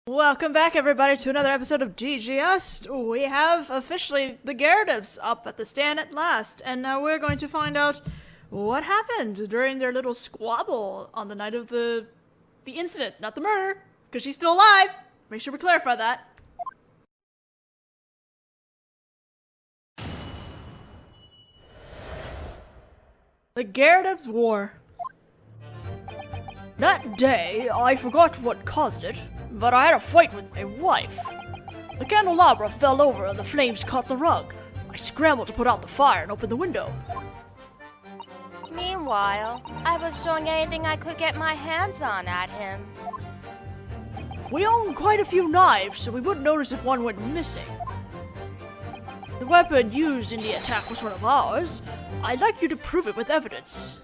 Welcome back, everybody, to another episode of GGS. We have officially the Gyakuten up at the stand at last, and now we're going to find out what happened during their little squabble on the night of the incident, not the murder, because she's still alive. Make sure we clarify that. The Gyakuten War. That day, I forgot what caused it, but I had a fight with my wife. The candelabra fell over and the flames caught the rug. I scrambled to put out the fire and open the window. Meanwhile, I was throwing anything I could get my hands on at him. We own quite a few knives, so we wouldn't notice if one went missing. The weapon used in the attack was one of ours. I'd like you to prove it with evidence.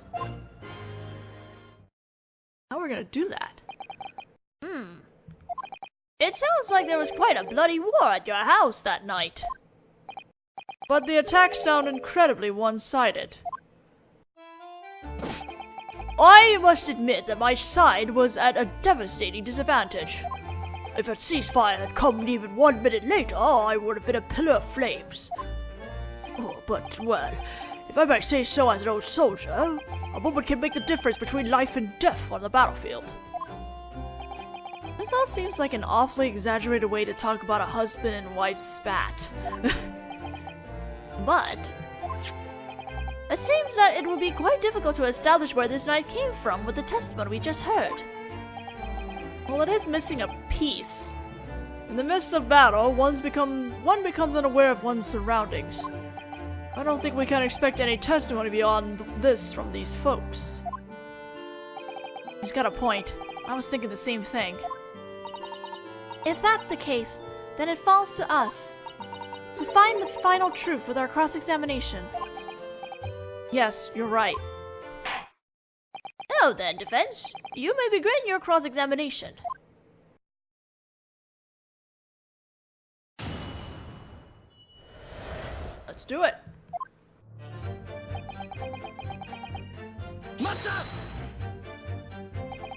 How are we gonna do that? It sounds like there was quite a bloody war at your house that night. But the attacks sound incredibly one-sided. I must admit that my side was at a devastating disadvantage. If a ceasefire had come even 1 minute later, I would have been a pillar of flames. Oh, but, well, if I may say so as an old soldier, a moment can make the difference between life and death on the battlefield. This all seems like an awfully exaggerated way to talk about a husband and wife spat. But it seems that it would be quite difficult to establish where this knife came from with the testimony we just heard. Well, it is missing a piece. In the midst of battle, one becomes unaware of one's surroundings. I don't think we can expect any testimony beyond this from these folks. He's got a point. I was thinking the same thing. If that's the case, then it falls to us to find the final truth with our cross-examination. Yes, you're right. Now then, defense, you may begin your cross-examination. Let's do it.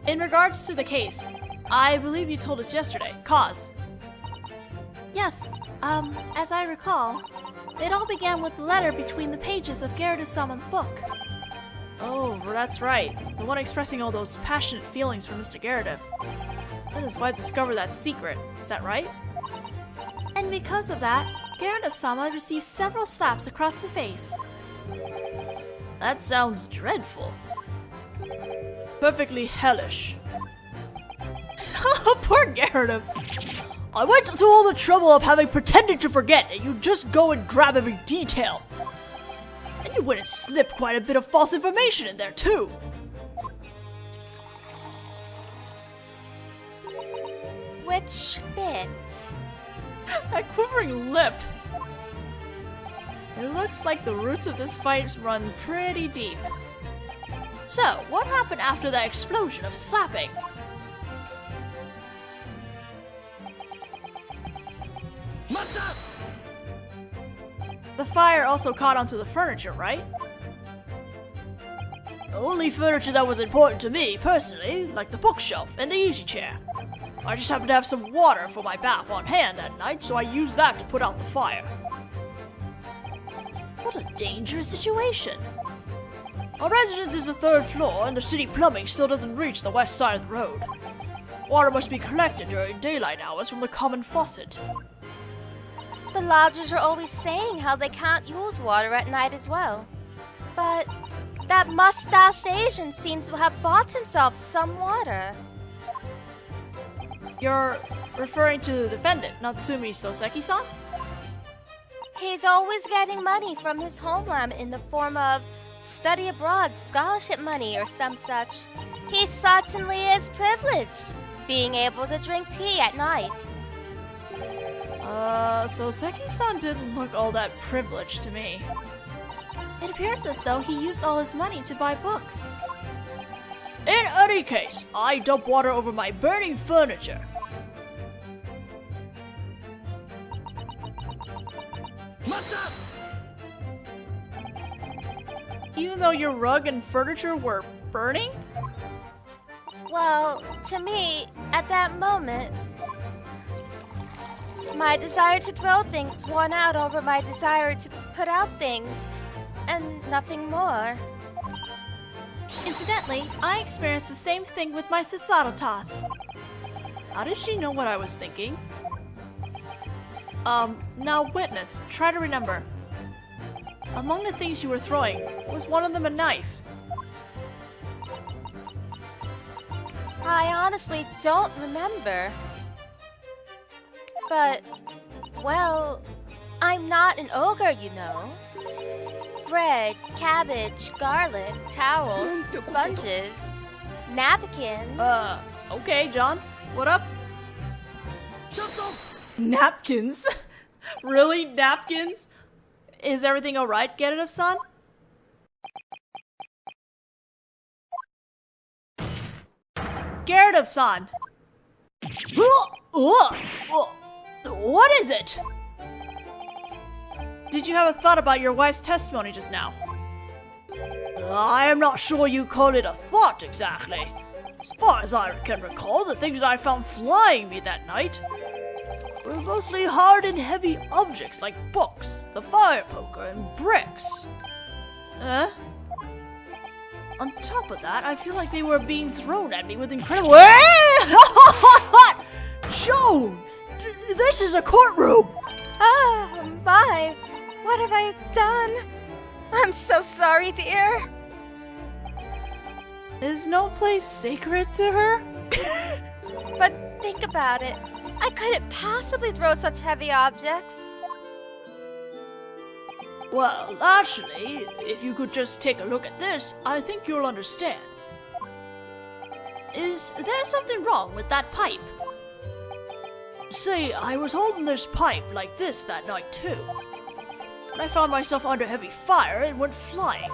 In regards to the case, I believe you told us yesterday. Cause. Yes, as I recall, it all began with the letter between the pages of Gyakuten-sama's book. Oh, that's right. The one expressing all those passionate feelings for Mr. Gyakuten. Then his wife discovered that secret. Is that right? And because of that, Gyakuten-sama received several slaps across the face. That sounds dreadful. Perfectly hellish. Poor Gyakuten. I went to all the trouble of having pretended to forget, and you just go and grab every detail. And you went and slipped quite a bit of false information in there, too. Which bit? That quivering lip. It looks like the roots of this fight run pretty deep. So, what happened after that explosion of slapping? The fire also caught onto the furniture, right? The only furniture that was important to me, personally, like the bookshelf and the easy chair. I just happened to have some water for my bath on hand that night, so I used that to put out the fire. What a dangerous situation. Our residence is the 3rd floor, and the city plumbing still doesn't reach the west side of the road. Water must be collected during daylight hours from the common faucet. The lodgers are always saying how they can't use water at night as well. But that mustached Asian seems to have bought himself some water. You're referring to the defendant, Natsumi Soseki-san? He's always getting money from his homeland in the form of study abroad scholarship money or some such. He certainly is privileged, being able to drink tea at night. Soseki-san didn't look all that privileged to me. It appears as though he used all his money to buy books. In any case, I dump water over my burning furniture. Even though your rug and furniture were burning? Well, to me, at that moment, My desire to throw things won out over my desire to put out things, and nothing more. Incidentally, I experienced the same thing with my Susato toss. How did she know what I was thinking? Now witness, try to remember. Among the things you were throwing, was one of them a knife? I honestly don't remember. But, well, I'm not an ogre, you know. Bread, cabbage, garlic, towels, sponges, napkins. Okay, John. What up? Napkins? Really? Napkins? Is everything alright, Gyakuten-san? Gyakuten-san! What is it? Did you have a thought about your wife's testimony just now? I am not sure you call it a thought exactly. As far as I can recall, the things I found flying me that night were mostly hard and heavy objects like books, the fire poker, and bricks. On top of that, I feel like they were being thrown at me with incredible— Joan! This is a courtroom! Ah, my! What have I done? I'm so sorry, dear. Is no place sacred to her? But think about it. I couldn't possibly throw such heavy objects. Well, actually, if you could just take a look at this, I think you'll understand. Is there something wrong with that pipe? See, I was holding this pipe like this that night too. When I found myself under heavy fire, it went flying.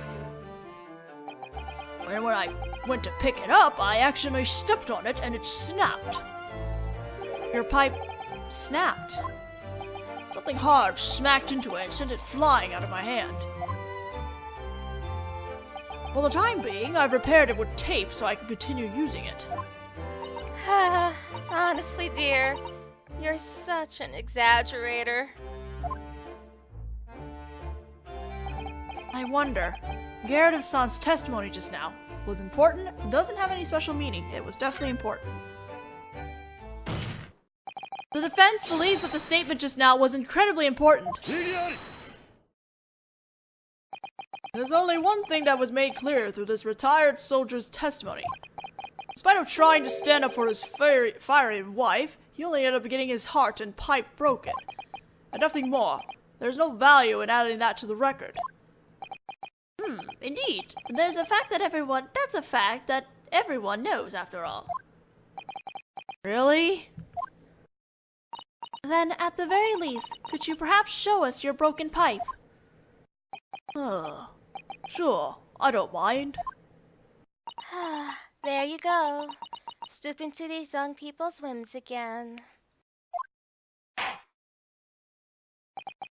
And when I went to pick it up, I accidentally stepped on it and it snapped. Your pipe snapped. Something hard smacked into it and sent it flying out of my hand. For the time being, I've repaired it with tape so I can continue using it. Honestly, dear, you're such an exaggerator. I wonder, Gyakuten-san's testimony just now was important, doesn't have any special meaning. It was definitely important. The defense believes that the statement just now was incredibly important. There's only one thing that was made clear through this retired soldier's testimony. In spite of trying to stand up for his fiery wife, he only ended up getting his heart and pipe broken. And nothing more. There's no value in adding that to the record. Indeed. That's a fact that everyone knows, after all. Really? Then, at the very least, could you perhaps show us your broken pipe? Sure, I don't mind. There you go. Stooping to these young people's whims again.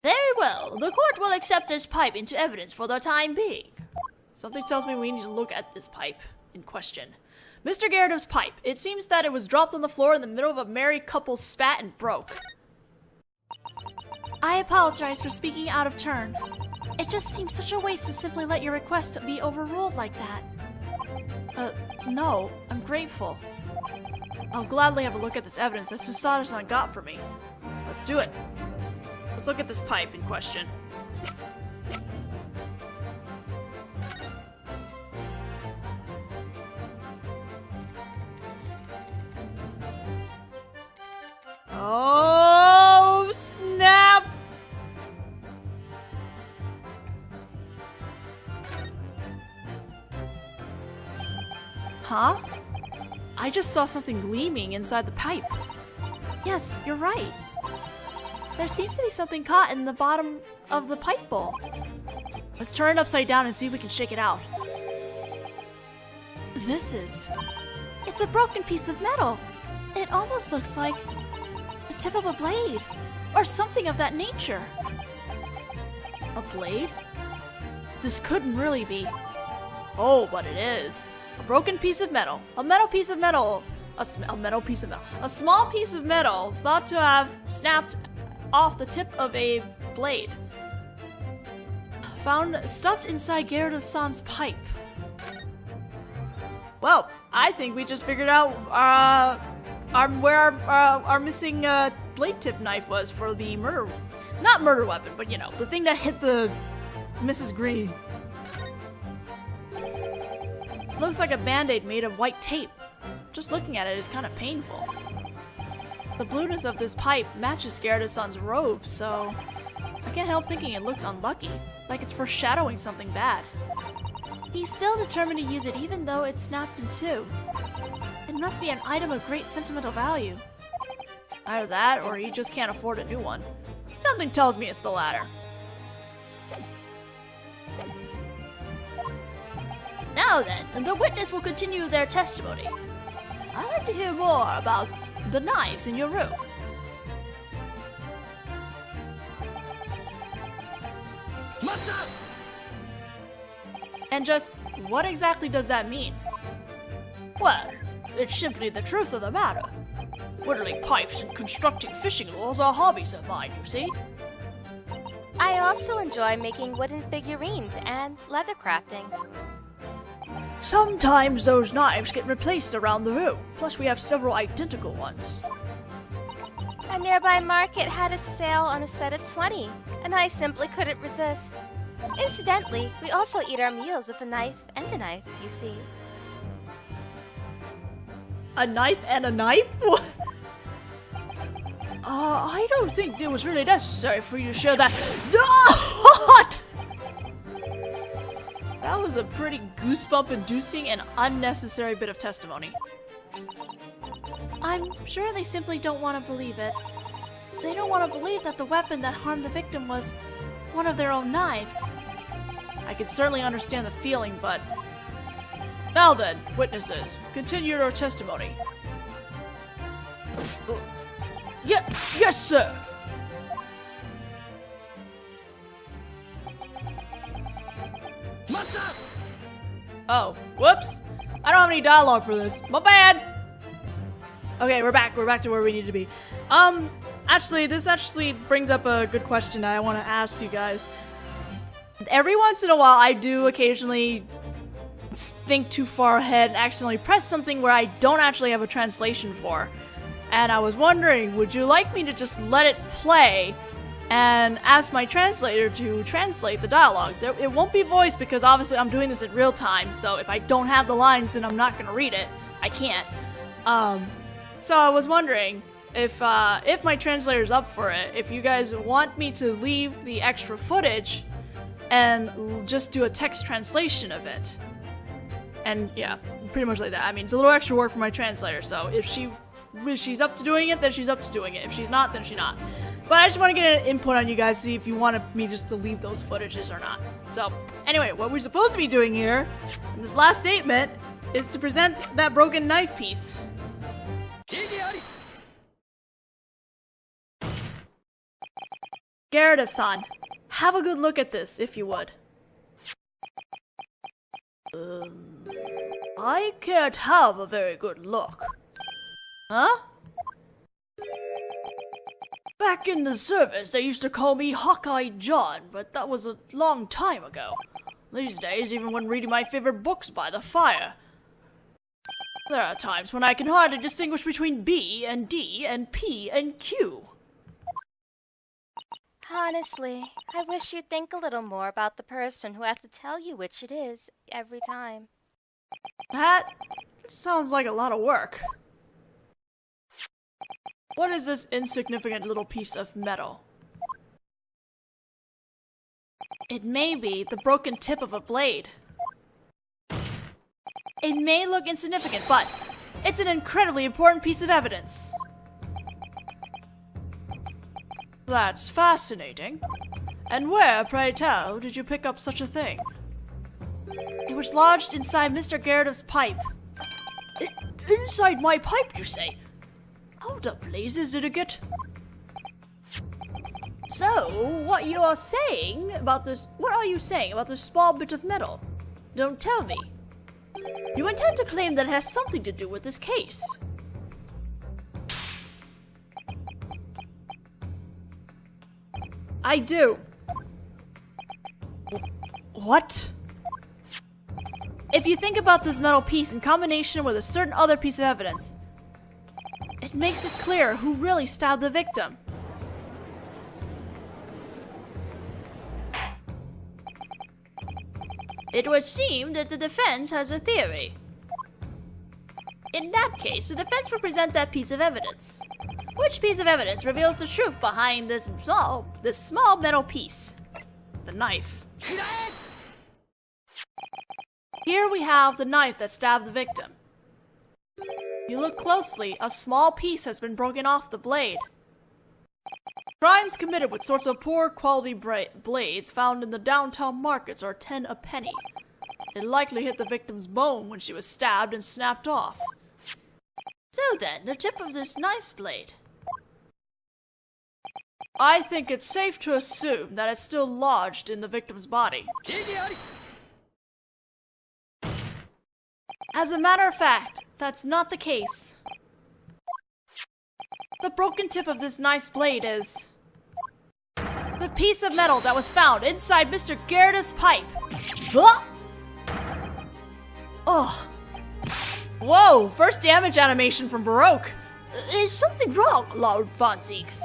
Very well. The court will accept this pipe into evidence for the time being. Something tells me we need to look at this pipe in question. Mr. Gyakuten-san's pipe. It seems that it was dropped on the floor in the middle of a married couple's spat and broke. I apologize for speaking out of turn. It just seems such a waste to simply let your request be overruled like that. No, I'm grateful. I'll gladly have a look at this evidence that Susato-san got for me. Let's do it. Let's look at this pipe in question. Oh, snap! Huh? I just saw something gleaming inside the pipe. Yes, you're right. There seems to be something caught in the bottom of the pipe bowl. Let's turn it upside down and see if we can shake it out. It's a broken piece of metal. It almost looks like the tip of a blade, or something of that nature. A blade? This couldn't really be. Oh, but it is. A broken piece of metal. A metal piece of metal. A small piece of metal thought to have snapped off the tip of a blade. Found stuffed inside Gyakuten-san's pipe. Well, I think we just figured out where our missing blade tip knife was for the not murder weapon, but you know, the thing that hit the Mrs. Green. Looks like a band-aid made of white tape. Just looking at it is kind of painful. The blueness of this pipe matches Gyakuten-san's robe, so I can't help thinking it looks unlucky, like it's foreshadowing something bad. He's still determined to use it even though it's snapped in two. It must be an item of great sentimental value. Either that, or he just can't afford a new one. Something tells me it's the latter. Now then, the witness will continue their testimony. I'd like to hear more about the knives in your room. And just what exactly does that mean? Well, it's simply the truth of the matter. Whittling pipes and constructing fishing lures are hobbies of mine, you see. I also enjoy making wooden figurines and leather crafting. Sometimes those knives get replaced around the room, plus we have several identical ones. A nearby market had a sale on a set of 20, and I simply couldn't resist. Incidentally, we also eat our meals with a knife and a knife, you see. A knife and a knife? I don't think it was really necessary for you to share that. That was a pretty goosebump-inducing and unnecessary bit of testimony. I'm sure they simply don't want to believe it. They don't want to believe that the weapon that harmed the victim was one of their own knives. I can certainly understand the feeling, but... Now then, witnesses, continue your testimony. Yes, sir! Oh, whoops! I don't have any dialogue for this. My bad! Okay, we're back. We're back to where we need to be. This actually brings up a good question I want to ask you guys. Every once in a while, I do occasionally think too far ahead and accidentally press something where I don't actually have a translation for. And I was wondering, would you like me to just let it play and ask my translator to translate the dialogue? It won't be voiced because obviously I'm doing this in real time, so if I don't have the lines and I'm not going to read it, I can't. So I was wondering if my translator's up for it, if you guys want me to leave the extra footage and just do a text translation of it. And yeah, pretty much like that. I mean, it's a little extra work for my translator, so if she's up to doing it, then she's up to doing it. If she's not, then she's not. But I just want to get an input on you guys, see if you wanted me just to leave those footages or not. So, anyway, what we're supposed to be doing here, in this last statement, is to present that broken knife piece. Gyakuten-san, have a good look at this, if you would. I can't have a very good look. Huh? Back in the service, they used to call me Hawkeye John, but that was a long time ago. These days, even when reading my favorite books by the fire, there are times when I can hardly distinguish between B and D and P and Q. Honestly, I wish you'd think a little more about the person who has to tell you which it is every time. That sounds like a lot of work. What is this insignificant little piece of metal? It may be the broken tip of a blade. It may look insignificant, but it's an incredibly important piece of evidence. That's fascinating. And where, pray tell, did you pick up such a thing? It was lodged inside Mr. Gyakuten-san's pipe. Inside my pipe, you say? How the blazes did it get? So, what are you saying about this small bit of metal? Don't tell me. You intend to claim that it has something to do with this case? I do. What? If you think about this metal piece in combination with a certain other piece of evidence, it makes it clear who really stabbed the victim. It would seem that the defense has a theory. In that case, the defense will present that piece of evidence. Which piece of evidence reveals the truth behind this small metal piece? The knife. Here we have the knife that stabbed the victim. If you look closely, a small piece has been broken off the blade. Crimes committed with sorts of poor quality blades found in the downtown markets are 10 a penny. It likely hit the victim's bone when she was stabbed and snapped off. So then, the tip of this knife's blade. I think it's safe to assume that it's still lodged in the victim's body. As a matter of fact, that's not the case. The broken tip of this knife's blade is the piece of metal that was found inside Mr. Gyakuten pipe. Huh? Oh. Whoa, first damage animation from Baroque. Is something wrong, Lord Von Zieks?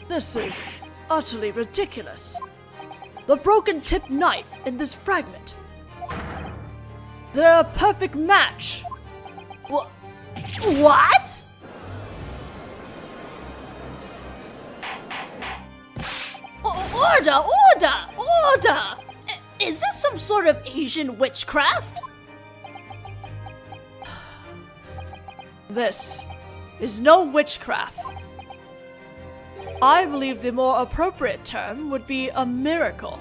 This is utterly ridiculous. The broken tip knife in this fragment. They're a perfect match. What? Order! Is this some sort of Asian witchcraft? This is no witchcraft. I believe the more appropriate term would be a miracle.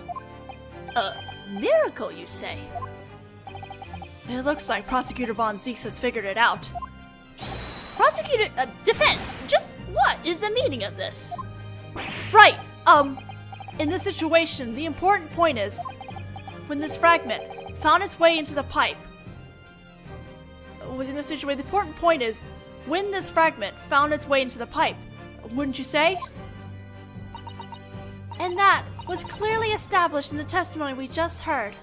A miracle, you say? It looks like Prosecutor Von Zieks has figured it out. Prosecutor, defense, just what is the meaning of this? Right, in this situation, the important point is, when this fragment found its way into the pipe, wouldn't you say? And that was clearly established in the testimony we just heard.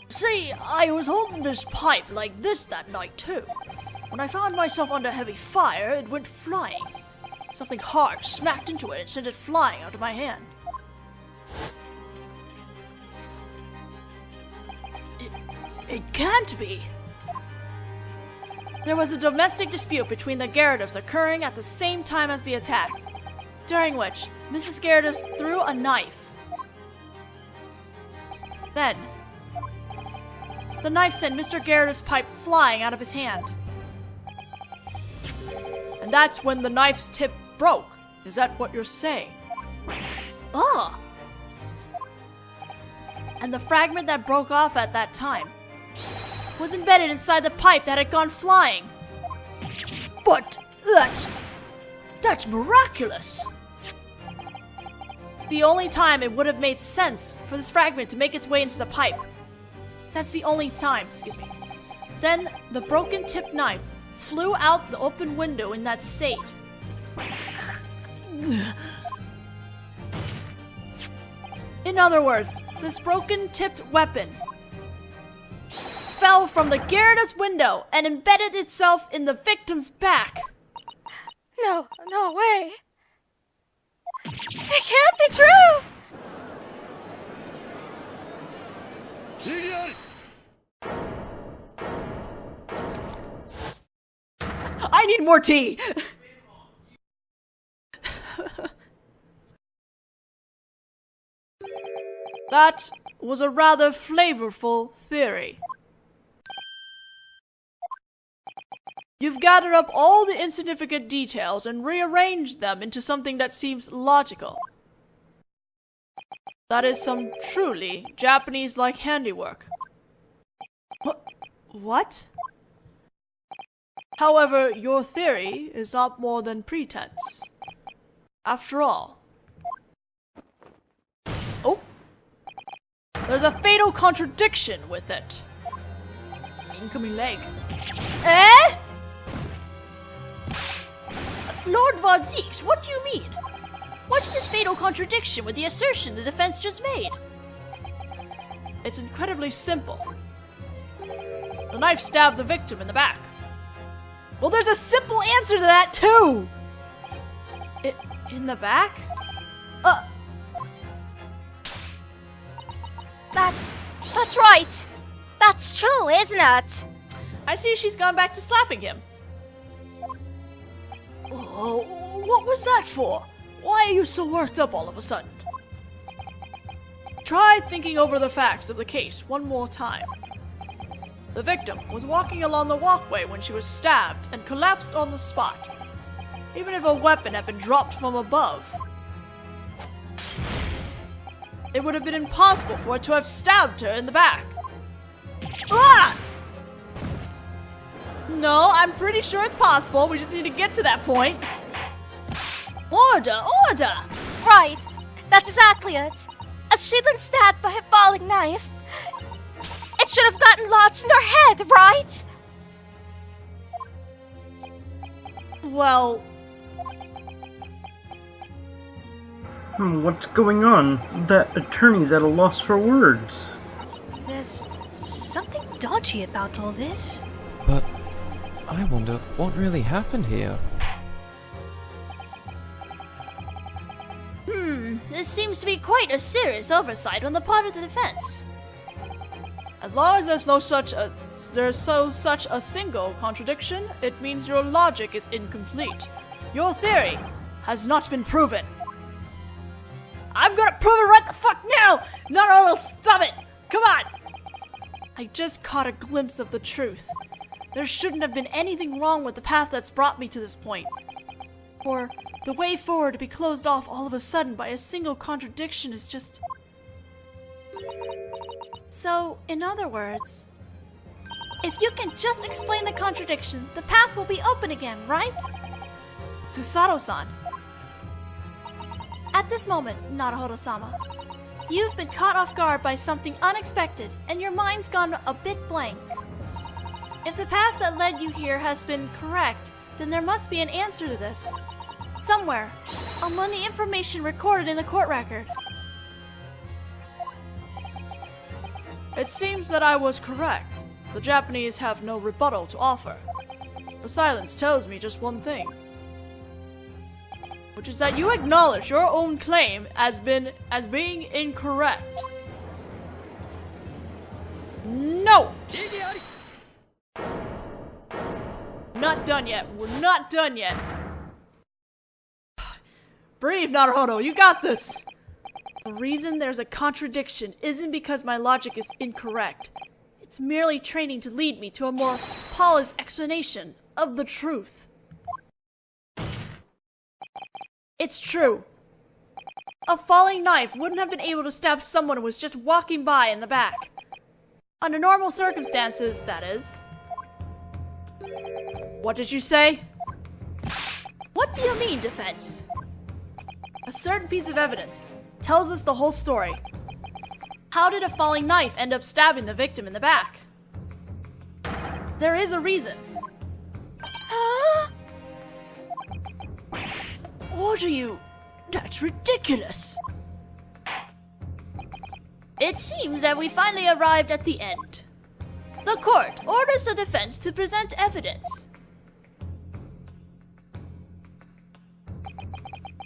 See, I was holding this pipe like this that night too. When I found myself under heavy fire, it went flying. Something hard smacked into it and sent it flying out of my hand. It can't be. There was a domestic dispute between the Gyakutens occurring at the same time as the attack, during which Mrs. Gyakuten threw a knife. Then, the knife sent Mr. Gyakuten pipe flying out of his hand. And that's when the knife's tip broke. Is that what you're saying? Ah! And the fragment that broke off at that time was embedded inside the pipe that had gone flying. But that's miraculous! The only time it would have made sense for this fragment to make its way into the pipe. That's the only time, Then the broken tip knife flew out the open window in that state. In other words, this broken tipped weapon fell from the Gyakuten window and embedded itself in the victim's back. No way. It can't be true! I need more tea! That was a rather flavorful theory. You've gathered up all the insignificant details and rearranged them into something that seems logical. That is some truly Japanese-like handiwork. What? However, your theory is not more than pretense. After all. Oh! There's a fatal contradiction with it. Incoming leg. Eh? Lord Von Zeeks, what do you mean? What's this fatal contradiction with the assertion the defense just made? It's incredibly simple. The knife stabbed the victim in the back. Well, there's a simple answer to that, too! In the back? That's right! That's true, isn't it? I see she's gone back to slapping him. Oh, what was that for? Why are you so worked up all of a sudden? Try thinking over the facts of the case one more time. The victim was walking along the walkway when she was stabbed and collapsed on the spot. Even if a weapon had been dropped from above, it would have been impossible for it to have stabbed her in the back. Ah! No, I'm pretty sure it's possible. We just need to get to that point. Order! Order! Right, that's exactly it. Has she been stabbed by a falling knife? It should have gotten lodged in her head, right? Well... What's going on? That attorney's at a loss for words. There's something dodgy about all this. But I wonder what really happened here. This seems to be quite a serious oversight on the part of the defense. As long as there's such a single contradiction, it means your logic is incomplete. Your theory has not been proven. I'm gonna prove it right the fuck now! Not all will stop it! Come on! I just caught a glimpse of the truth. There shouldn't have been anything wrong with the path that's brought me to this point. For the way forward to be closed off all of a sudden by a single contradiction is just... So, in other words, if you can just explain the contradiction, the path will be open again, right? Susato-san. At this moment, Naruhodo-sama, you've been caught off guard by something unexpected, and your mind's gone a bit blank. If the path that led you here has been correct, then there must be an answer to this. Somewhere, among the information recorded in the court record. It seems that I was correct. The Japanese have no rebuttal to offer. The silence tells me just one thing, which is that you acknowledge your own claim as being incorrect. No! Not done yet. We're not done yet. Breathe, Naruhodo. You got this. The reason there's a contradiction isn't because my logic is incorrect. It's merely training to lead me to a more polished explanation of the truth. It's true. A falling knife wouldn't have been able to stab someone who was just walking by in the back. Under normal circumstances, that is. What did you say? What do you mean, defense? A certain piece of evidence tells us the whole story. How did a falling knife end up stabbing the victim in the back? There is a reason. What are you? That's ridiculous. It seems that we finally arrived at the end. The court orders the defense to present evidence.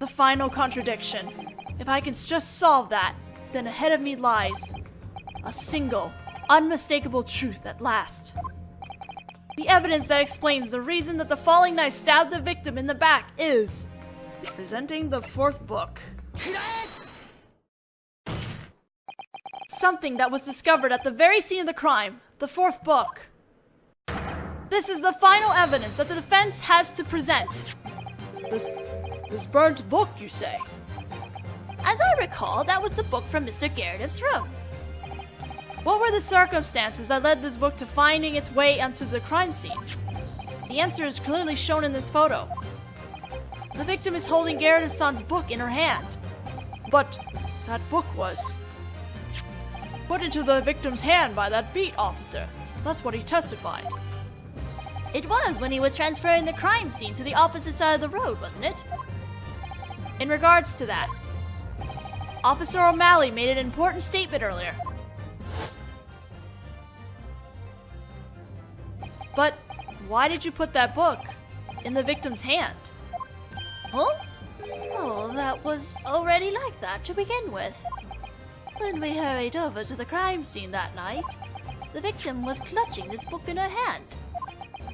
The final contradiction. If I can just solve that, then ahead of me lies a single, unmistakable truth at last. The evidence that explains the reason that the falling knife stabbed the victim in the back is presenting the fourth book. Something that was discovered at the very scene of the crime, the fourth book. This is the final evidence that the defense has to present. This burnt book, you say? As I recall, that was the book from Mr. Garrett's room. What were the circumstances that led this book to finding its way onto the crime scene? The answer is clearly shown in this photo. The victim is holding Garrett-san's book in her hand. But that book was put into the victim's hand by that beat officer. That's what he testified. It was when he was transferring the crime scene to the opposite side of the road, wasn't it? In regards to that, Officer O'Malley made an important statement earlier. But why did you put that book in the victim's hand? Huh? Oh, that was already like that to begin with. When we hurried over to the crime scene that night, the victim was clutching this book in her hand.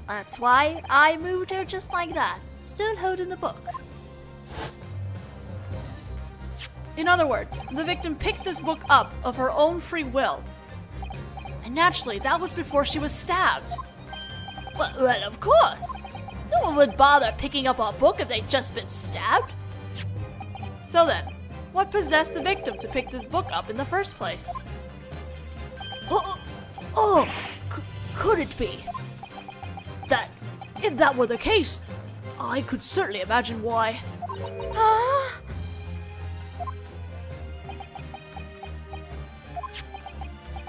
That's why I moved her just like that, still holding the book. In other words, the victim picked this book up of her own free will. And naturally, that was before she was stabbed. Well, of course. No one would bother picking up a book if they'd just been stabbed. So then, what possessed the victim to pick this book up in the first place? Could it be that if that were the case, I could certainly imagine why.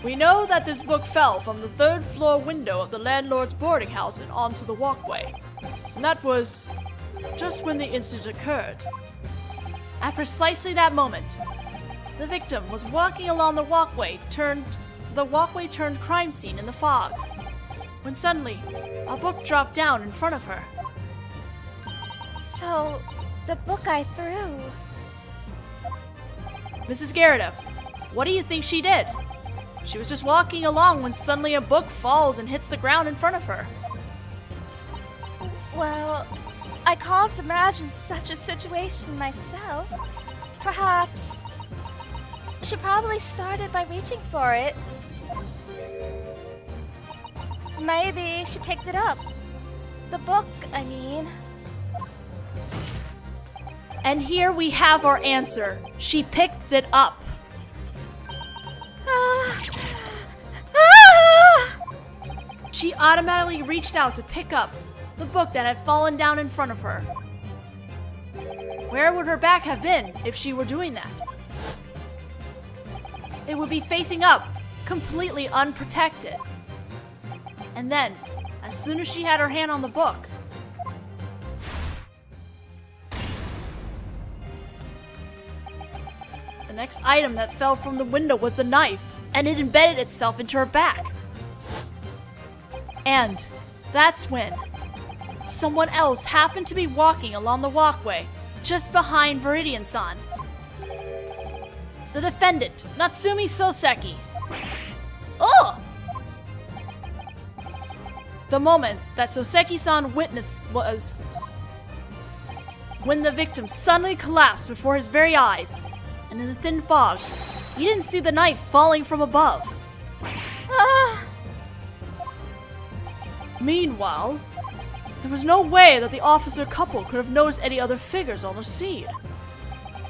We know that this book fell from the third floor window of the landlord's boarding house and onto the walkway. And that was just when the incident occurred. At precisely that moment, the victim was walking along the walkway turned crime scene in the fog, when suddenly a book dropped down in front of her. So, the book I threw. Mrs. Gyakuten, what do you think she did? She was just walking along when suddenly a book falls and hits the ground in front of her. Well, I can't imagine such a situation myself. Perhaps she probably started by reaching for it. Maybe she picked it up. The book, I mean. And here we have our answer. She picked it up. She automatically reached out to pick up the book that had fallen down in front of her. Where would her back have been if she were doing that? It would be facing up, completely unprotected. And then, as soon as she had her hand on the book, the next item that fell from the window was the knife, and it embedded itself into her back. And that's when someone else happened to be walking along the walkway just behind Viridian-san. The defendant, Natsumi Soseki. Oh! The moment that Soseki-san witnessed was when the victim suddenly collapsed before his very eyes, and in the thin fog, he didn't see the knife falling from above. Meanwhile, there was no way that the officer couple could have noticed any other figures on the scene.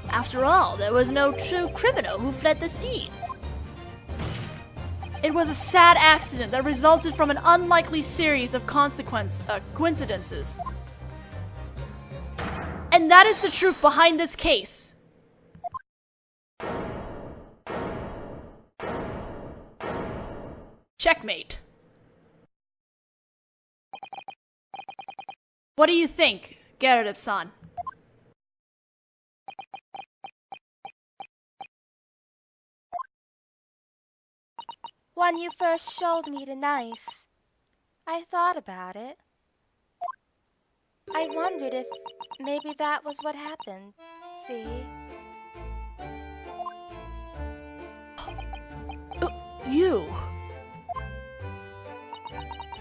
After all, there was no true criminal who fled the scene. It was a sad accident that resulted from an unlikely series of coincidences. And that is the truth behind this case. Checkmate. What do you think, Gyakuten-san? When you first showed me the knife, I thought about it. I wondered if maybe that was what happened. See? You.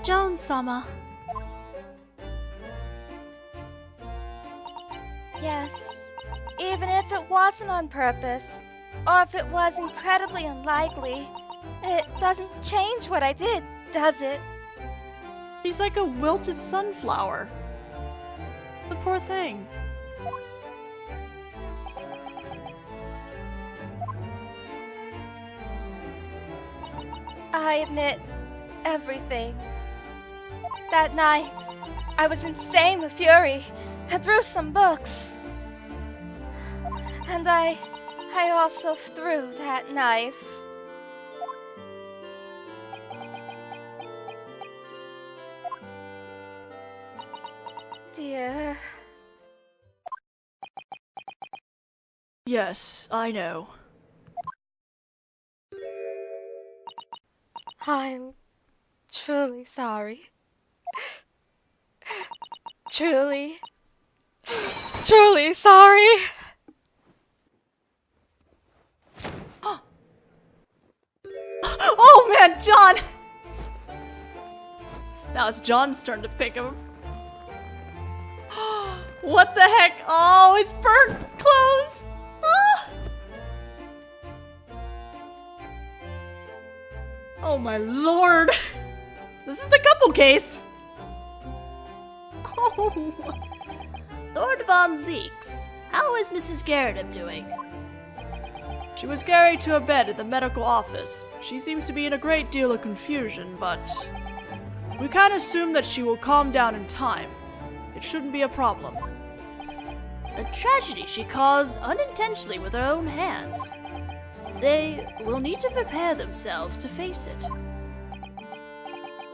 Jones-sama. Yes, even if it wasn't on purpose, or if it was incredibly unlikely, it doesn't change what I did, does it? She's like a wilted sunflower. The poor thing. I admit everything. That night, I was insane with fury and threw some books. And I also threw that knife. dear. Yes, I know. I'm truly sorry. Truly sorry. Oh man, John! Now it's John's turn to pick him. What the heck? Oh, it's burnt clothes! Ah! Oh my lord! This is the couple case! Oh! Lord Von Zeeks, how is Mrs. Garrett doing? She was carried to a bed at the medical office. She seems to be in a great deal of confusion, but we can assume that she will calm down in time. It shouldn't be a problem. A tragedy she caused unintentionally with her own hands. They will need to prepare themselves to face it.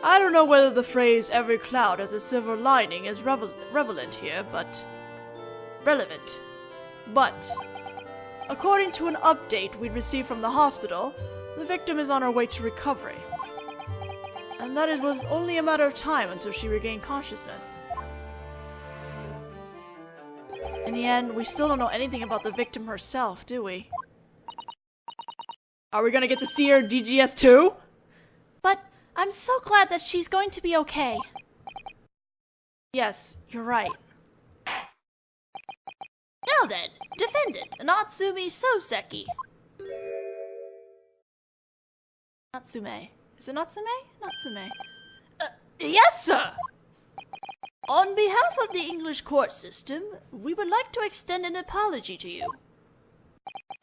I don't know whether the phrase "every cloud has a silver lining" is relevant here, but according to an update we'd received from the hospital, the victim is on her way to recovery. And that it was only a matter of time until she regained consciousness. In the end, we still don't know anything about the victim herself, do we? Are we gonna get to see her DGS too? But I'm so glad that she's going to be okay. Yes, you're right. Now then, defendant Natsumi Soseki. Natsume. Is it Natsume? Natsume. Yes, sir! On behalf of the English court system, we would like to extend an apology to you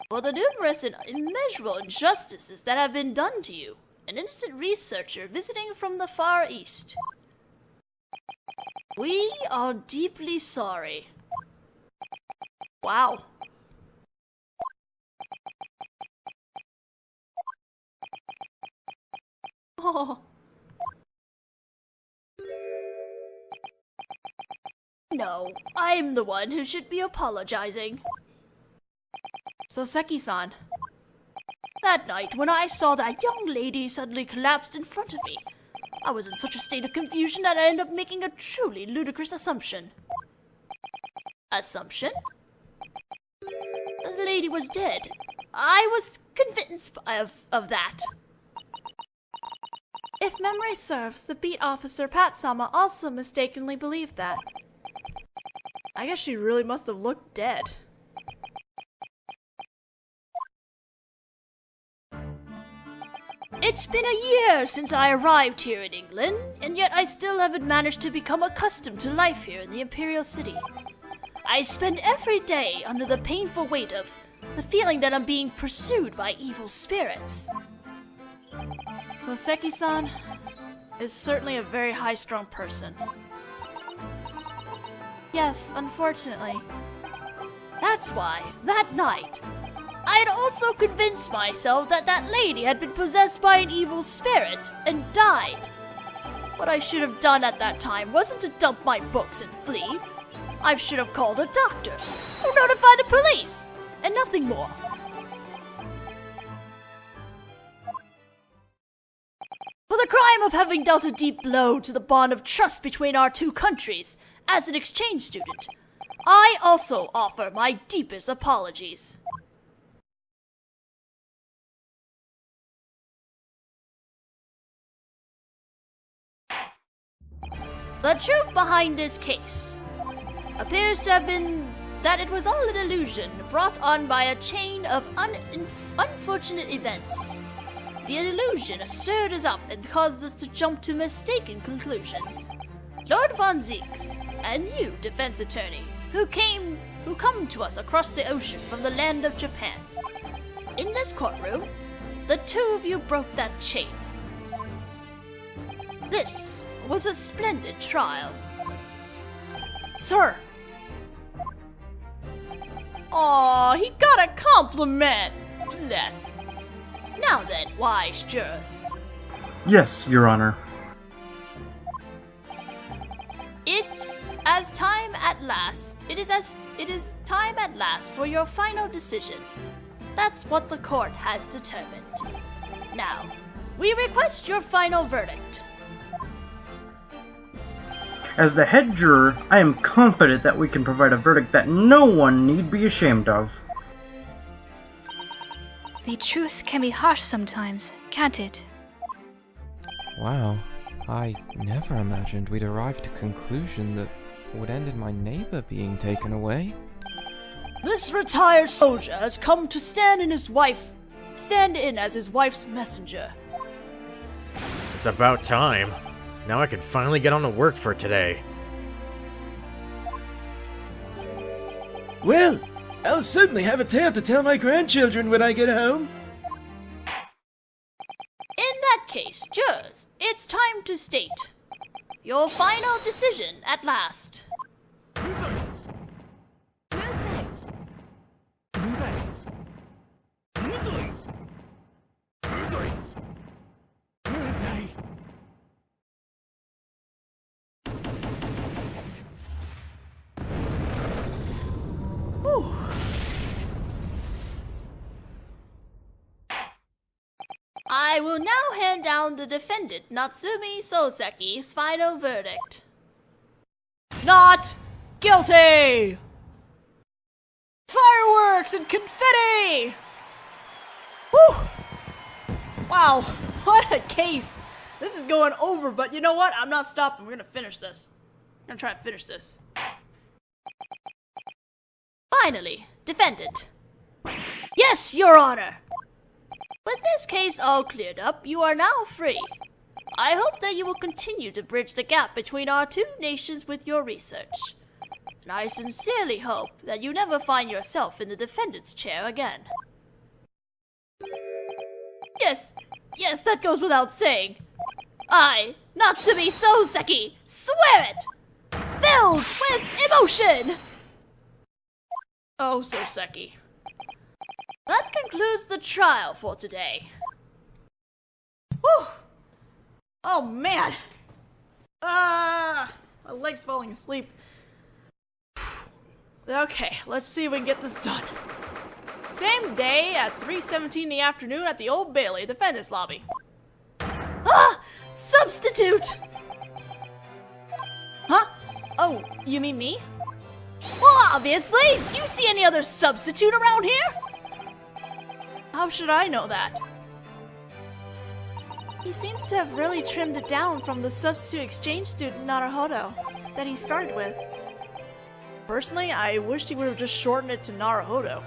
for the numerous and immeasurable injustices that have been done to you, an innocent researcher visiting from the Far East. We are deeply sorry. Wow. Oh. No, I'm the one who should be apologizing. Soseki-san. That night, when I saw that young lady suddenly collapsed in front of me, I was in such a state of confusion that I ended up making a truly ludicrous assumption. Assumption? The lady was dead. I was convinced of that. If memory serves, the beat officer Pat-sama also mistakenly believed that. I guess she really must have looked dead. It's been a year since I arrived here in England, and yet I still haven't managed to become accustomed to life here in the Imperial City. I spend every day under the painful weight of the feeling that I'm being pursued by evil spirits. Soseki-san is certainly a very high-strung person. Yes, unfortunately. That's why, that night, I had also convinced myself that that lady had been possessed by an evil spirit and died. What I should have done at that time wasn't to dump my books and flee. I should have called a doctor, or notified the police, and nothing more. For the crime of having dealt a deep blow to the bond of trust between our two countries as an exchange student, I also offer my deepest apologies. The truth behind this case appears to have been that it was all an illusion brought on by a chain of unfortunate events. The illusion stirred us up and caused us to jump to mistaken conclusions. Lord Von Zeeks, and you, defense attorney, who come to us across the ocean from the land of Japan. In this courtroom, the two of you broke that chain. This was a splendid trial. Sir! Aw, he got a compliment! Bless. Now then, wise jurors. Yes, Your Honor. It is time at last for your final decision. That's what the court has determined. Now, we request your final verdict. As the head juror, I am confident that we can provide a verdict that no one need be ashamed of. The truth can be harsh sometimes, can't it? Wow, I never imagined we'd arrive at a conclusion that would end in my neighbor being taken away. This retired soldier has come to stand in as his wife's messenger. It's about time. Now I can finally get on to work for today. Well, I'll certainly have a tale to tell my grandchildren when I get home. In that case, jurors, it's time to state your final decision at last. I will now hand down the defendant, Natsumi Soseki's final verdict. Not guilty! Fireworks and confetti! Whew! Wow, what a case! This is going over, but you know what? I'm not stopping. We're gonna finish this. I'm gonna try and finish this. Finally, defendant. Yes, Your Honor. With this case all cleared up, you are now free. I hope that you will continue to bridge the gap between our two nations with your research. And I sincerely hope that you never find yourself in the defendant's chair again. Yes, that goes without saying. I, Natsumi Soseki, swear it! Filled with emotion! Oh, Soseki. That concludes the trial for today. Whew! Oh, man! My leg's falling asleep. Okay, let's see if we can get this done. Same day at 3:17 in the afternoon at the Old Bailey Defendant's Lobby. Substitute! Huh? Oh, you mean me? Well, obviously! You see any other substitute around here? How should I know that? He seems to have really trimmed it down from the substitute exchange student Naruhodo that he started with. Personally, I wished he would have just shortened it to Naruhodo.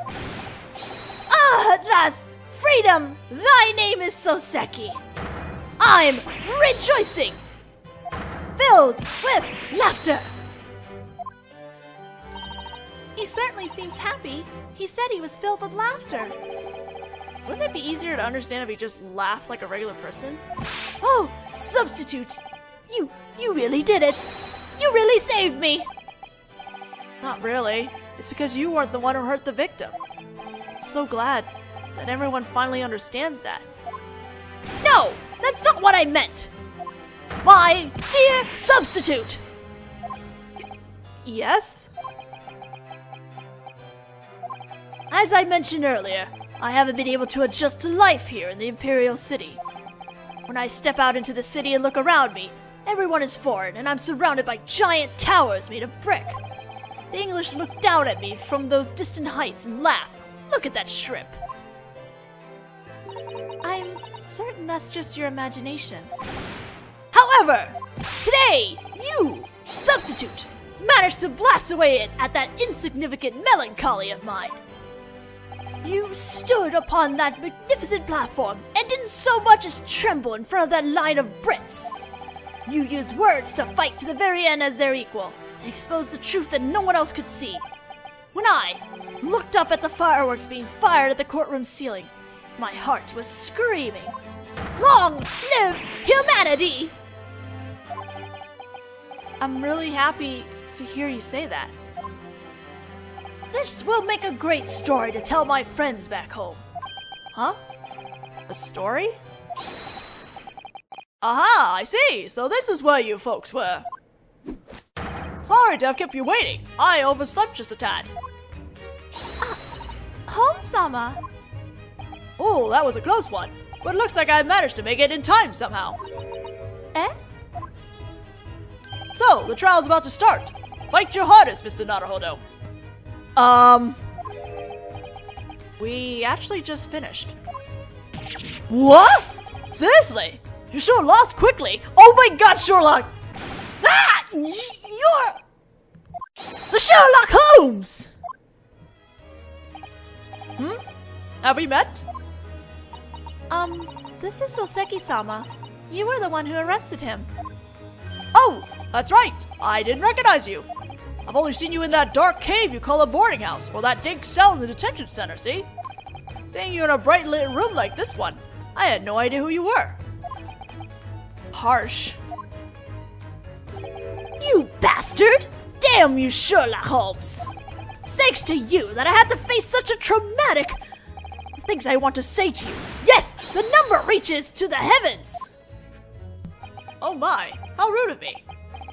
At last! Freedom! Thy name is Soseki! I'm rejoicing! Filled with laughter! He certainly seems happy. He said he was filled with laughter. Wouldn't it be easier to understand if he just laughed like a regular person? Oh, substitute! You really did it! You really saved me! Not really. It's because you weren't the one who hurt the victim. I'm so glad that everyone finally understands that. No! That's not what I meant! My dear substitute! Yes? As I mentioned earlier, I haven't been able to adjust to life here in the Imperial City. When I step out into the city and look around me, everyone is foreign and I'm surrounded by giant towers made of brick. The English look down at me from those distant heights and laugh. Look at that shrimp. I'm certain that's just your imagination. However, today, you, substitute, managed to blast away at that insignificant melancholy of mine. You stood upon that magnificent platform and didn't so much as tremble in front of that line of Brits. You used words to fight to the very end as their equal and exposed the truth that no one else could see. When I looked up at the fireworks being fired at the courtroom ceiling, my heart was screaming, "Long live humanity!" I'm really happy to hear you say that. This will make a great story to tell my friends back home. Huh? A story? Aha, I see. So this is where you folks were. Sorry to have kept you waiting. I overslept just a tad. Home-sama! Oh, that was a close one. But it looks like I managed to make it in time somehow. Eh? So, the trial's about to start. Fight your hardest, Mr. Naruhodo. We actually just finished. What? Seriously? You sure lost quickly. Oh my god, Sherlock! Ah! You're... the Sherlock Holmes! Have we met? This is Soseki-sama. You were the one who arrested him. Oh, that's right. I didn't recognize you. I've only seen you in that dark cave you call a boarding house, or that dank cell in the detention center, see? Staying you in a bright lit room like this one. I had no idea who you were. Harsh. You bastard! Damn you, Sherlock Holmes! It's thanks to you that I had to face such a traumatic... The things I want to say to you. Yes, the number reaches to the heavens! Oh my, how rude of me.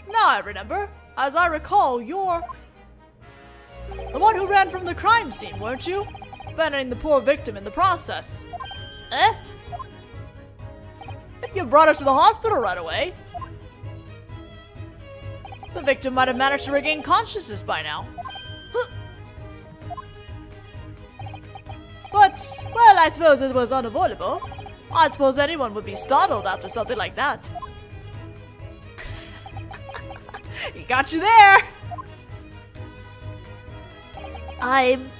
Now I remember. As I recall, you're... the one who ran from the crime scene, weren't you? Abandoning the poor victim in the process. Eh? If you brought her to the hospital right away, the victim might have managed to regain consciousness by now. But, well, I suppose it was unavoidable. I suppose anyone would be startled after something like that. He got you there! I'm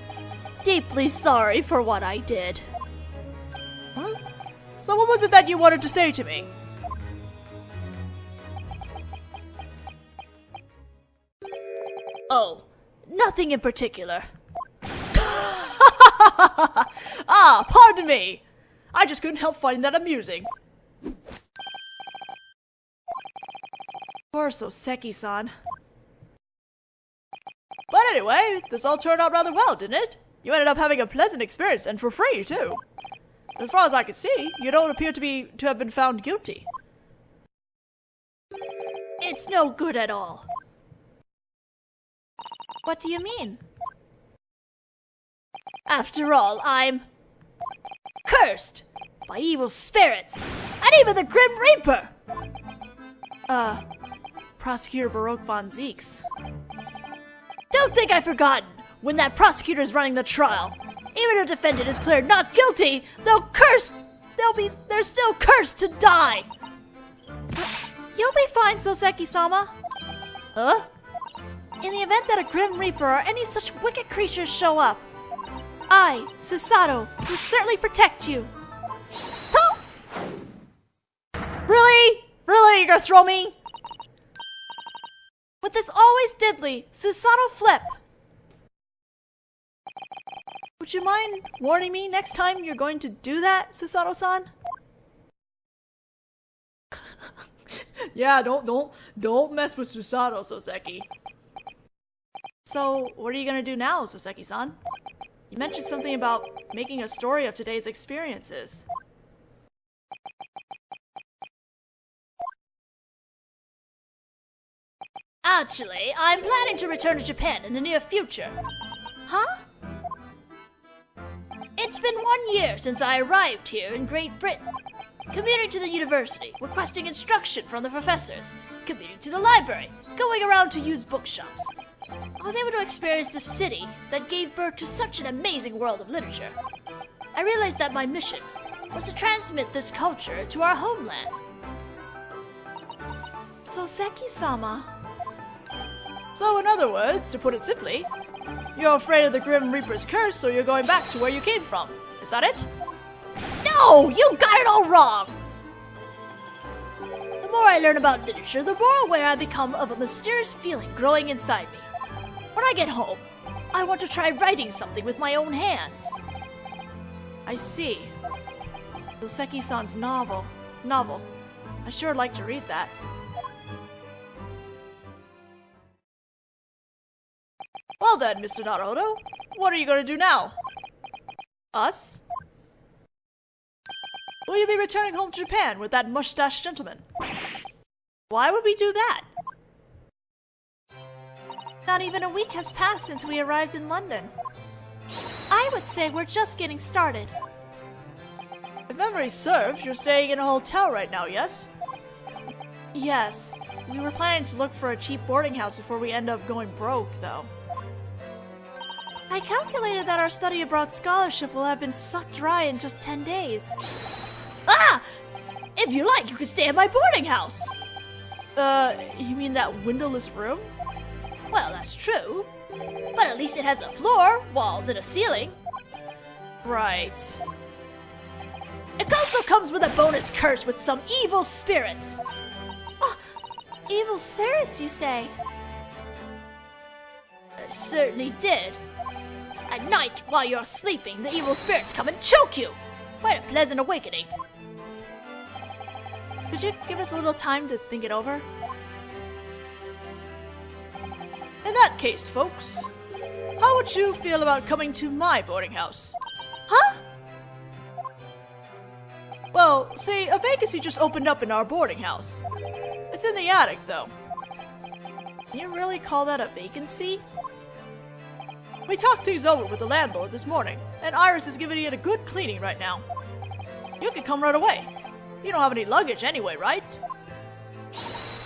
deeply sorry for what I did. So what was it that you wanted to say to me? Oh, nothing in particular. Ah, pardon me. I just couldn't help finding that amusing. Poor Soseki-san. But anyway, this all turned out rather well, didn't it? You ended up having a pleasant experience, and for free, too. As far as I could see, you don't appear to have been found guilty. It's no good at all. What do you mean? After all, I'm... cursed by evil spirits, and even the Grim Reaper! Prosecutor Baroque von Zeeks. Don't think I've forgotten. When that prosecutor is running the trial, even if a defendant is declared not guilty, they're still cursed to die. You'll be fine, Soseki-sama. Huh? In the event that a Grim Reaper or any such wicked creatures show up, I, Susato, will certainly protect you. Really? Really? You're gonna throw me? With this always diddly Susato flip. Would you mind warning me next time you're going to do that, Susato-san? Yeah, don't mess with Susato, Soseki. So, what are you gonna do now, Soseki-san? You mentioned something about making a story of today's experiences. Actually, I'm planning to return to Japan in the near future. Huh? It's been 1 year since I arrived here in Great Britain. Commuting to the university, requesting instruction from the professors, commuting to the library, going around to used bookshops. I was able to experience the city that gave birth to such an amazing world of literature. I realized that my mission was to transmit this culture to our homeland. Soseki-sama. So in other words, to put it simply, you're afraid of the Grim Reaper's curse, so you're going back to where you came from. Is that it? No! You got it all wrong! The more I learn about literature, the more aware I become of a mysterious feeling growing inside me. When I get home, I want to try writing something with my own hands. I see. Soseki-san's novel. I sure like to read that. Well then, Mr. Naruhodo, what are you going to do now? Us? Will you be returning home to Japan with that mustached gentleman? Why would we do that? Not even a week has passed since we arrived in London. I would say we're just getting started. If memory serves, you're staying in a hotel right now, yes? Yes. We were planning to look for a cheap boarding house before we end up going broke, though. I calculated that our study abroad scholarship will have been sucked dry in just 10 days. Ah! If you like, you could stay at my boarding house! You mean that windowless room? Well, that's true. But at least it has a floor, walls, and a ceiling. Right. It also comes with a bonus curse with some evil spirits. Oh, evil spirits, you say? I certainly did. At night, while you're sleeping, the evil spirits come and choke you. It's quite a pleasant awakening. Could you give us a little time to think it over? In that case, folks, how would you feel about coming to my boarding house? Huh? Well, see, a vacancy just opened up in our boarding house. It's in the attic, though. Can you really call that a vacancy? We talked things over with the landlord this morning, and Iris is giving it a good cleaning right now. You can come right away. You don't have any luggage anyway, right?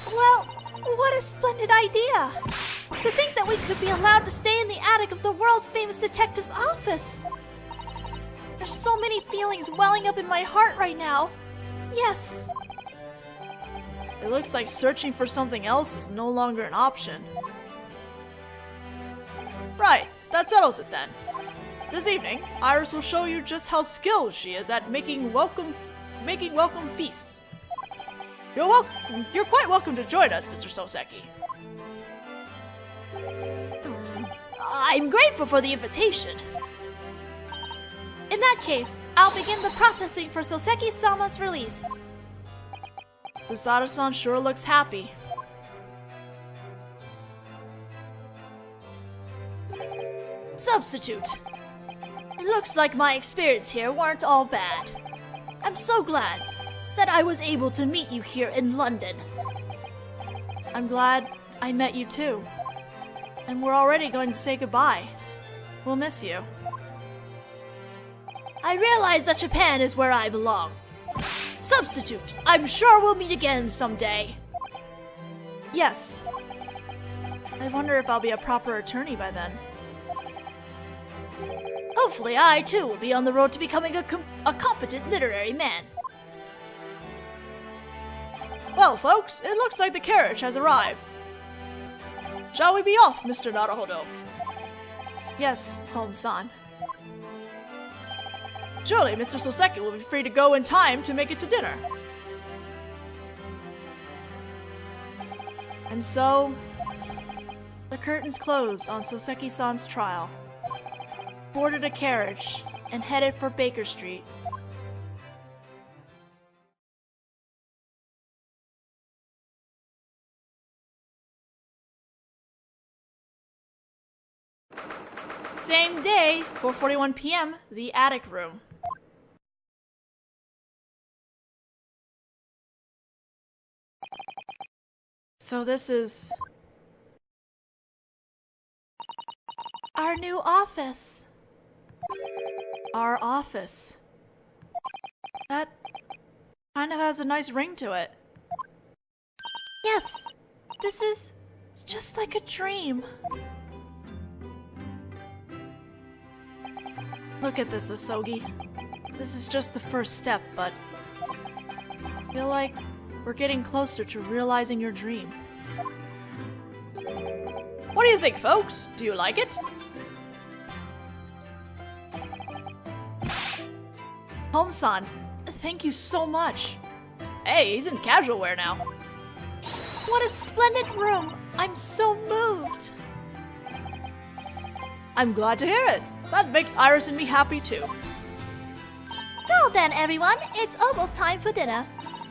Well, what a splendid idea! To think that we could be allowed to stay in the attic of the world-famous detective's office! There's so many feelings welling up in my heart right now. Yes. It looks like searching for something else is no longer an option. Right, that settles it then. This evening, Iris will show you just how skilled she is at making welcome feasts. You're quite welcome to join us, Mr. Soseki. I'm grateful for the invitation. In that case, I'll begin the processing for Soseki-sama's release. Susato-san sure looks happy. Substitute. It looks like my experience here weren't all bad. I'm so glad that I was able to meet you here in London. I'm glad I met you too. And we're already going to say goodbye. We'll miss you. I realize that Japan is where I belong. Substitute, I'm sure we'll meet again someday. Yes. I wonder if I'll be a proper attorney by then. Hopefully I too will be on the road to becoming a competent literary man. Well, folks, it looks like the carriage has arrived. Shall we be off, Mr. Naruhodo? Yes, Home-san. Surely Mr. Soseki will be free to go in time to make it to dinner. And so, the curtains closed on Soseki-san's trial. Boarded a carriage and headed for Baker Street. Same day, 4:41 p.m., the attic room. So this is our new office. Our office. That kind of has a nice ring to it. Yes, this is just like a dream. Look at this, Asogi. This is just the first step, but I feel like we're getting closer to realizing your dream. What do you think, folks? Do you like it? Home-san, thank you so much. Hey, he's in casual wear now. What a splendid room! I'm so moved! I'm glad to hear it. That makes Iris and me happy too. Now then, everyone, it's almost time for dinner.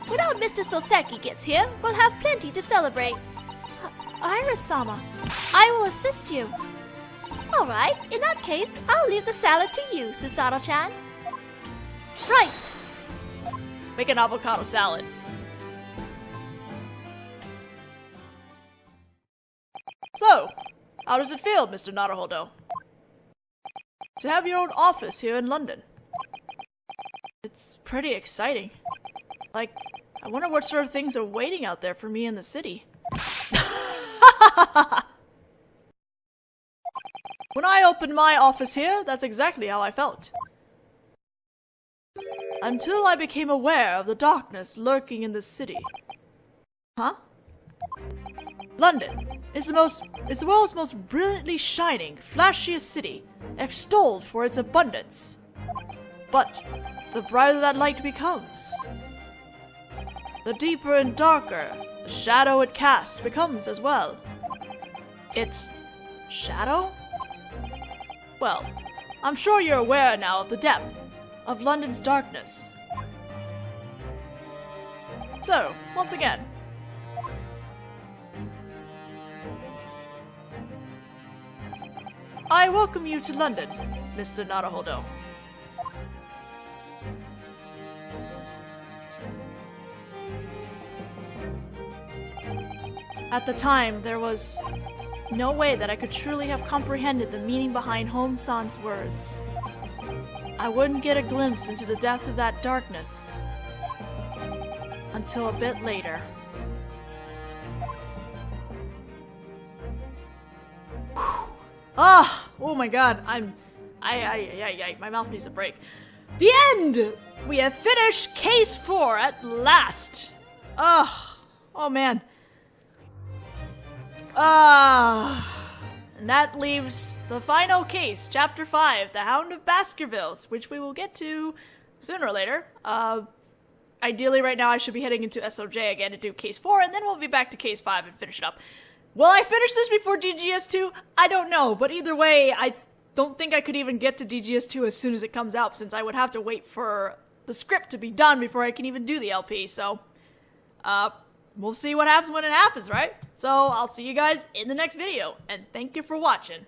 When old Mr. Soseki gets here, we'll have plenty to celebrate. Iris-sama, I will assist you. Alright, in that case, I'll leave the salad to you, Susato-chan. Right. Make an avocado salad. So, How does it feel, Mr. Naruhodo, to have your own office here in London? It's pretty exciting. Like, I wonder what sort of things are waiting out there for me in the city. When I opened my office here, that's exactly how I felt. Until I became aware of the darkness lurking in the city. Huh? London is the world's most brilliantly shining, flashiest city, extolled for its abundance. But the brighter that light becomes, the deeper and darker the shadow it casts becomes as well. Its shadow? Well, I'm sure you're aware now of the depth of London's darkness. So, once again, I welcome you to London, Mr. Naruhodo. At the time, there was no way that I could truly have comprehended the meaning behind Home-san's words. I wouldn't get a glimpse into the depth of that darkness until a bit later. Oh my god, my mouth needs a break. The end! We have finished Case 4 at last! Oh man. And that leaves the final case, Chapter 5, The Hound of Baskervilles, which we will get to sooner or later. Ideally right now I should be heading into SOJ again to do Case 4, and then we'll be back to Case 5 and finish it up. Will I finish this before DGS2? I don't know, but either way, I don't think I could even get to DGS2 as soon as it comes out, since I would have to wait for the script to be done before I can even do the LP, so, we'll see what happens when it happens, right? So, I'll see you guys in the next video, and thank you for watching.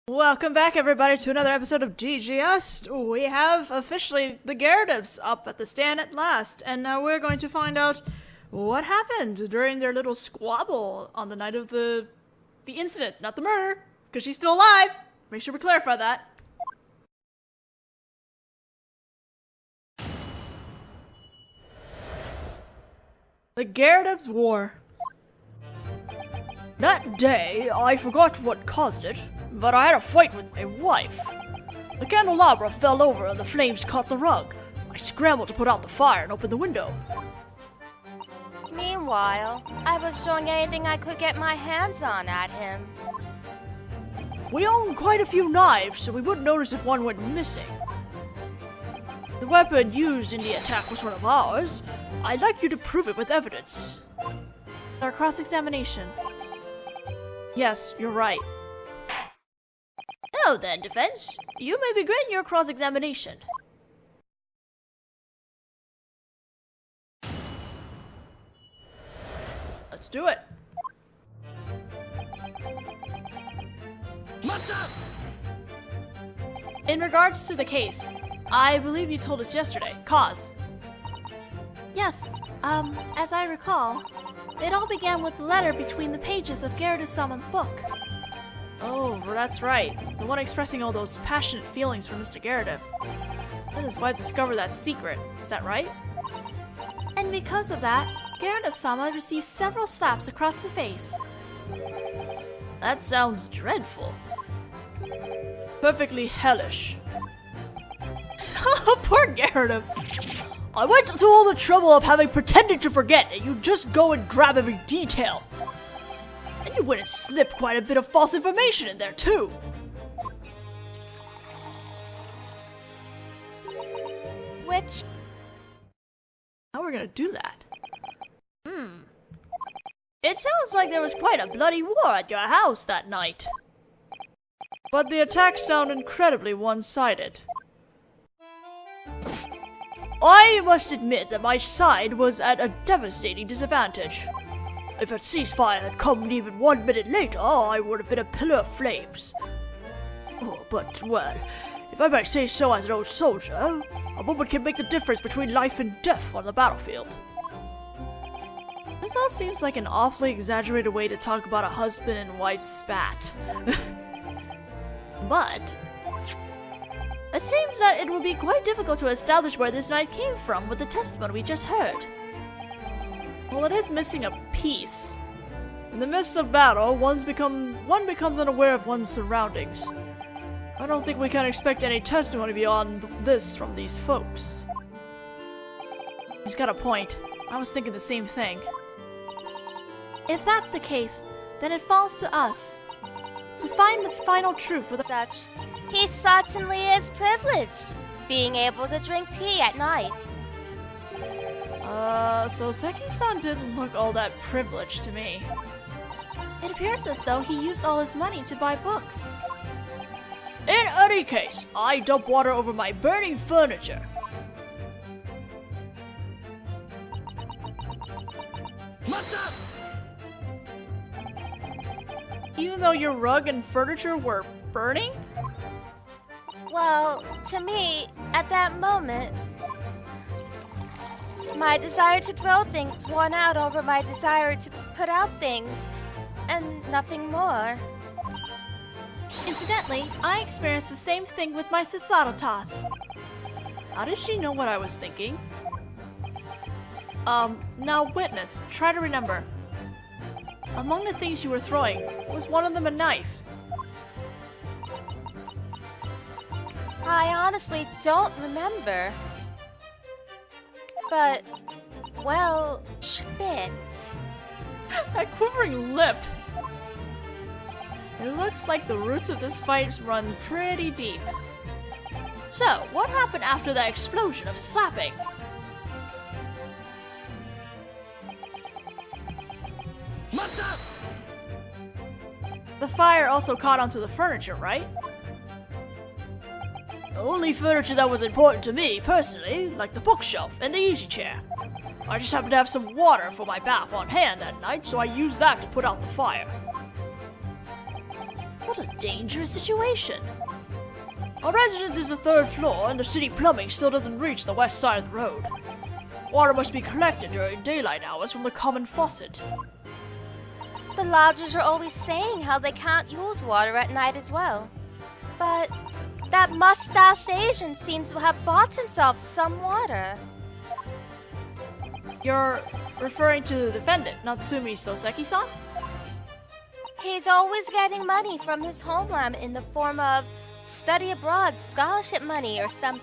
Welcome back, everybody, to another episode of GGS. We have officially the Gyakutens up at the stand at last, and now we're going to find out what happened during their little squabble on the night of the incident, not the murder, because she's still alive. Make sure we clarify that. The Gyakutens War. That day, I forgot what caused it, but I had a fight with my wife. The candelabra fell over and the flames caught the rug. I scrambled to put out the fire and open the window. Meanwhile, I was throwing anything I could get my hands on at him. We own quite a few knives, so we wouldn't notice if one went missing. The weapon used in the attack was one of ours. I'd like you to prove it with evidence. Our cross-examination. Yes, you're right. Now then, defense, you may begin your cross-examination. Let's do it. In regards to the case, I believe you told us yesterday. Cause. Yes, as I recall, it all began with the letter between the pages of Gyakuten-sama's book. Oh, that's right. The one expressing all those passionate feelings for Mr. Gyakuten. Then his wife discovered that secret. Is that right? And because of that, Gyakuten-sama received several slaps across the face. That sounds dreadful. Perfectly hellish. Poor Gyakuten. I went to all the trouble of having pretended to forget, and you just go and grab every detail. And you went and slipped quite a bit of false information in there, too. Which... How are we gonna do that? It sounds like there was quite a bloody war at your house that night. but the attacks sound incredibly one-sided. I must admit that my side was at a devastating disadvantage. If a ceasefire had come even 1 minute later, I would have been a pillar of flames. Oh, but, well, if I may say so as an old soldier, a moment can make the difference between life and death on the battlefield. This all seems like an awfully exaggerated way to talk about a husband and wife spat. But it seems that it will be quite difficult to establish where this knight came from with the testimony we just heard. Well, it is missing a piece. In the midst of battle, one becomes unaware of one's surroundings. I don't think we can expect any testimony beyond this from these folks. He's got a point. I was thinking the same thing. If that's the case, then it falls to us to find the final truth with Such. He certainly is privileged, being able to drink tea at night. So Seki-san didn't look all that privileged to me. It appears as though he used all his money to buy books. In any case, I dump water over my burning furniture. Even though your rug and furniture were burning? Well, to me, at that moment, my desire to throw things won out over my desire to put out things, and nothing more. Incidentally, I experienced the same thing with my Susato toss. How did she know what I was thinking? Now witness, try to remember. Among the things you were throwing, was one of them a knife? I honestly don't remember. But, well, spit. That quivering lip! It looks like the roots of this fight run pretty deep. So, what happened after that explosion of slapping? The fire also caught onto the furniture, right? The only furniture that was important to me, personally, like the bookshelf and the easy chair. I just happened to have some water for my bath on hand that night, so I used that to put out the fire. What a dangerous situation. Our residence is the 3rd floor, and the city plumbing still doesn't reach the west side of the road. Water must be collected during daylight hours from the common faucet. The lodgers are always saying how they can't use water at night as well. But that mustached Asian seems to have bought himself some water. You're referring to the defendant, Natsumi Soseki-san? He's always getting money from his homeland in the form of study abroad scholarship money or some